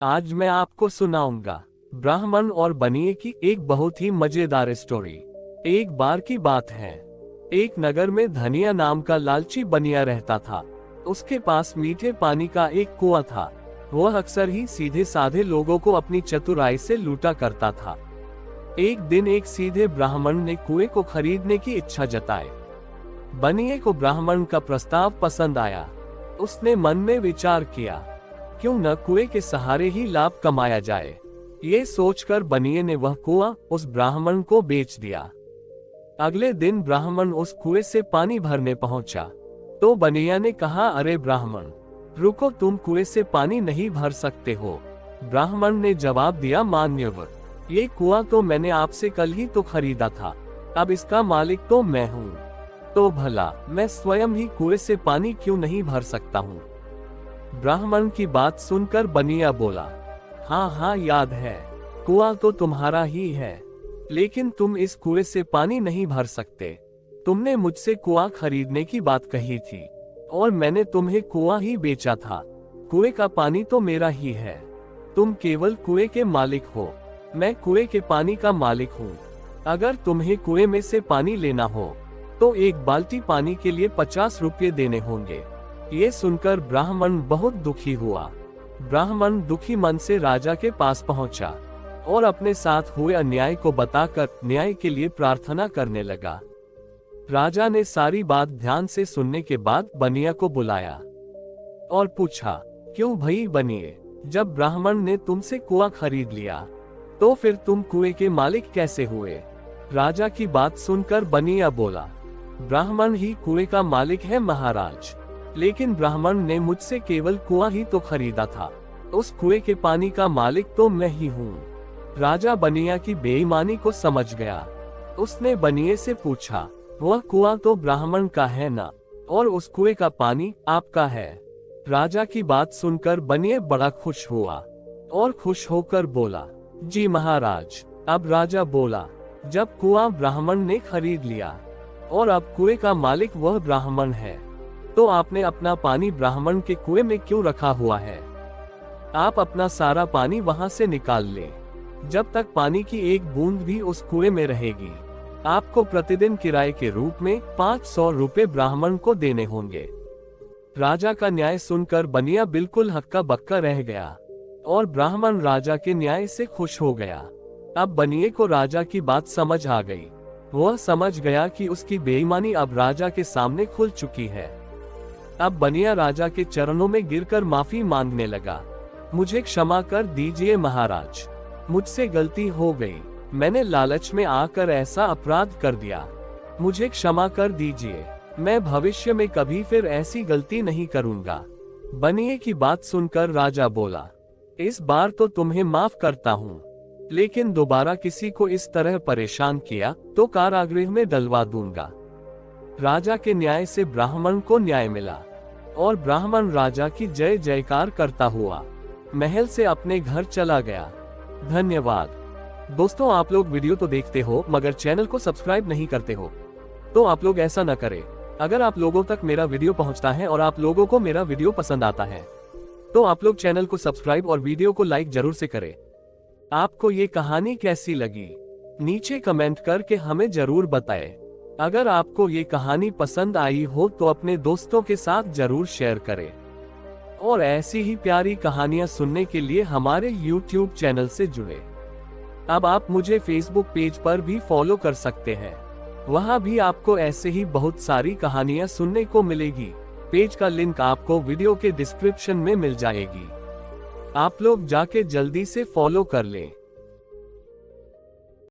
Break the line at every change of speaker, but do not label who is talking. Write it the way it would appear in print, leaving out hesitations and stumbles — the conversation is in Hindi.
आज मैं आपको सुनाऊंगा ब्राह्मण और बनिए की एक बहुत ही मजेदार स्टोरी। एक बार की बात है, एक नगर में धनिया नाम का लालची बनिया रहता था। उसके पास मीठे पानी का एक कुआं था। वह अक्सर ही सीधे साधे लोगों को अपनी चतुराई से लूटा करता था। एक दिन एक सीधे ब्राह्मण ने कुएं को खरीदने की इच्छा जताई। बनिए को ब्राह्मण का प्रस्ताव पसंद आया। उसने मन में विचार किया, क्यों न कुएं के सहारे ही लाभ कमाया जाए। ये सोचकर बनिए ने वह कुआं उस ब्राह्मण को बेच दिया। अगले दिन ब्राह्मण उस कुएं से पानी भरने पहुंचा तो बनिया ने कहा, अरे ब्राह्मण रुको, तुम कुएं से पानी नहीं भर सकते हो। ब्राह्मण ने जवाब दिया, मान्यवर, ये कुआं तो मैंने आपसे कल ही तो खरीदा था, अब इसका मालिक तो मैं हूँ। तो भला मैं स्वयं ही कुएं से पानी क्यों नहीं भर सकता हूँ। ब्राह्मण की बात सुनकर बनिया बोला, हाँ हाँ याद है, कुआं तो तुम्हारा ही है, लेकिन तुम इस कुएं से पानी नहीं भर सकते। तुमने मुझसे कुआं खरीदने की बात कही थी और मैंने तुम्हें कुआं ही बेचा था। कुएं का पानी तो मेरा ही है, तुम केवल कुएं के मालिक हो, मैं कुएं के पानी का मालिक हूँ। अगर तुम्हें कुएं में से पानी लेना हो तो एक बाल्टी पानी के लिए 50 रुपये देने होंगे। ये सुनकर ब्राह्मण बहुत दुखी हुआ। ब्राह्मण दुखी मन से राजा के पास पहुंचा और अपने साथ हुए अन्याय को बताकर न्याय के लिए प्रार्थना करने लगा। राजा ने सारी बात ध्यान से सुनने के बाद बनिया को बुलाया और पूछा, क्यों भई बनिए, जब ब्राह्मण ने तुमसे कुआं खरीद लिया तो फिर तुम कुएं के मालिक कैसे हुए। राजा की बात सुनकर बनिया बोला, ब्राह्मण ही कुएं का मालिक है महाराज, लेकिन ब्राह्मण ने मुझसे केवल कुआं ही तो खरीदा था, उस कुएं के पानी का मालिक तो मैं ही हूँ। राजा बनिया की बेईमानी को समझ गया। उसने बनिए से पूछा, वह कुआं तो ब्राह्मण का है ना, और उस कुएं का पानी आपका है। राजा की बात सुनकर बनिए बड़ा खुश हुआ और खुश होकर बोला, जी महाराज। अब राजा बोला, जब कुआं ब्राह्मण ने खरीद लिया और अब कुएं का मालिक वह ब्राह्मण है, तो आपने अपना पानी ब्राह्मण के कुएं में क्यों रखा हुआ है। आप अपना सारा पानी वहां से निकाल लें। जब तक पानी की एक बूंद भी उस कुएं में रहेगी, आपको प्रतिदिन किराए के रूप में 500 रुपये ब्राह्मण को देने होंगे। राजा का न्याय सुनकर बनिया बिल्कुल हक्का बक्का रह गया और ब्राह्मण राजा के न्याय से खुश हो गया। अब बनिए को राजा की बात समझ आ गई। वह समझ गया कि उसकी बेईमानी अब राजा के सामने खुल चुकी है। अब बनिया राजा के चरणों में गिरकर माफी मांगने लगा, मुझे क्षमा कर दीजिए महाराज, मुझसे गलती हो गई, मैंने लालच में आकर ऐसा अपराध कर दिया, मुझे क्षमा कर दीजिए, मैं भविष्य में कभी फिर ऐसी गलती नहीं करूंगा। बनिए की बात सुनकर राजा बोला, इस बार तो तुम्हें माफ करता हूँ, लेकिन दोबारा किसी को इस तरह परेशान किया तो कारागृह में डलवा दूंगा। राजा के न्याय से ब्राह्मण को न्याय मिला और ब्राह्मण राजा की जय जयकार करता हुआ महल से अपने घर चला गया। धन्यवाद। दोस्तों, आप लोग वीडियो तो देखते हो मगर चैनल को सब्सक्राइब नहीं करते हो, तो आप लोग ऐसा न करें। अगर आप लोगों तक मेरा वीडियो पहुंचता है और आप लोगों को मेरा वीडियो पसंद आता है तो आप लोग चैनल को सब्सक्राइब और वीडियो को लाइक जरूर से करें। आपको ये कहानी कैसी लगी नीचे कमेंट करके हमें जरूर बताएं। अगर आपको ये कहानी पसंद आई हो तो अपने दोस्तों के साथ जरूर शेयर करें और ऐसी ही प्यारी कहानियां सुनने के लिए हमारे YouTube चैनल से जुड़े। अब आप मुझे Facebook पेज पर भी फॉलो कर सकते हैं, वहां भी आपको ऐसे ही बहुत सारी कहानियां सुनने को मिलेगी। पेज का लिंक आपको वीडियो के डिस्क्रिप्शन में मिल जाएगी। आप लोग जाके जल्दी से फॉलो कर लें।